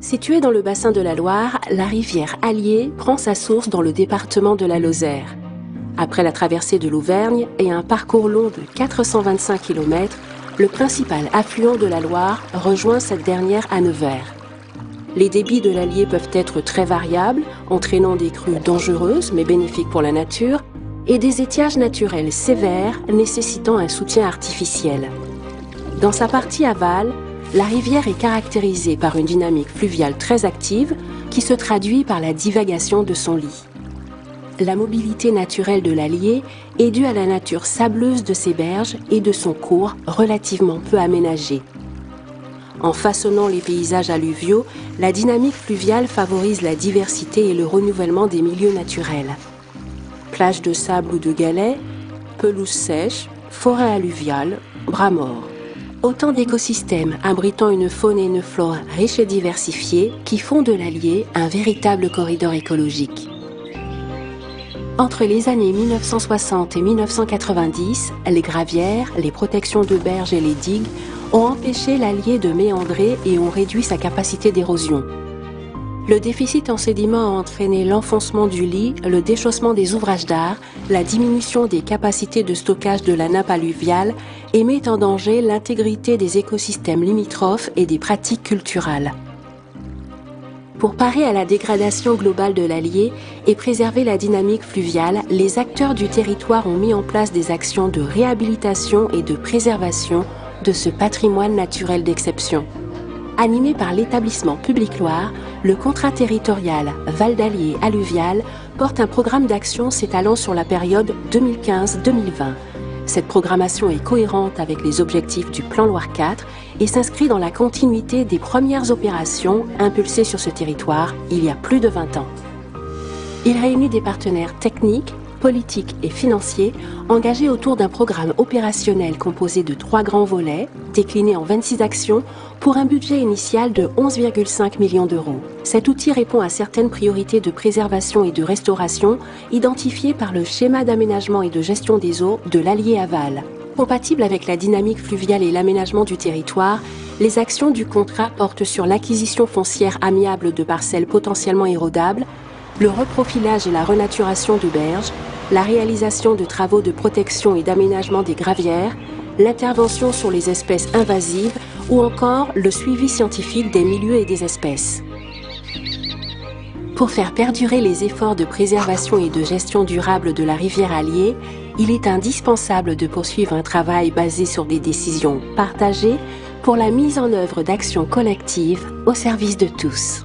Située dans le bassin de la Loire, la rivière Allier prend sa source dans le département de la Lozère. Après la traversée de l'Auvergne et un parcours long de 425 km, le principal affluent de la Loire rejoint cette dernière à Nevers. Les débits de l'Allier peuvent être très variables, entraînant des crues dangereuses mais bénéfiques pour la nature, et des étiages naturels sévères nécessitant un soutien artificiel. Dans sa partie aval, la rivière est caractérisée par une dynamique fluviale très active qui se traduit par la divagation de son lit. La mobilité naturelle de l'Allier est due à la nature sableuse de ses berges et de son cours relativement peu aménagé. En façonnant les paysages alluviaux, la dynamique fluviale favorise la diversité et le renouvellement des milieux naturels. Plages de sable ou de galets, pelouses sèches, forêts alluviales, bras morts. Autant d'écosystèmes abritant une faune et une flore riches et diversifiées qui font de l'Allier un véritable corridor écologique. Entre les années 1960 et 1990, les gravières, les protections de berges et les digues ont empêché l'Allier de méandrer et ont réduit sa capacité d'érosion. Le déficit en sédiments a entraîné l'enfoncement du lit, le déchaussement des ouvrages d'art, la diminution des capacités de stockage de la nappe alluviale et met en danger l'intégrité des écosystèmes limitrophes et des pratiques culturales. Pour parer à la dégradation globale de l'Allier et préserver la dynamique fluviale, les acteurs du territoire ont mis en place des actions de réhabilitation et de préservation de ce patrimoine naturel d'exception. Animé par l'établissement Public Loire, le contrat territorial Val d'Allier alluvial porte un programme d'action s'étalant sur la période 2015-2020. Cette programmation est cohérente avec les objectifs du Plan Loire 4 et s'inscrit dans la continuité des premières opérations impulsées sur ce territoire il y a plus de 20 ans. Il réunit des partenaires techniques, politiques et financiers engagés autour d'un programme opérationnel composé de 3 grands volets, déclinés en 26 actions, pour un budget initial de 11,5 millions d'euros. Cet outil répond à certaines priorités de préservation et de restauration identifiées par le schéma d'aménagement et de gestion des eaux de l'Allier aval. Compatible avec la dynamique fluviale et l'aménagement du territoire, les actions du contrat portent sur l'acquisition foncière amiable de parcelles potentiellement érodables, le reprofilage et la renaturation de berges, la réalisation de travaux de protection et d'aménagement des gravières, l'intervention sur les espèces invasives ou encore le suivi scientifique des milieux et des espèces. Pour faire perdurer les efforts de préservation et de gestion durable de la rivière Allier, il est indispensable de poursuivre un travail basé sur des décisions partagées pour la mise en œuvre d'actions collectives au service de tous.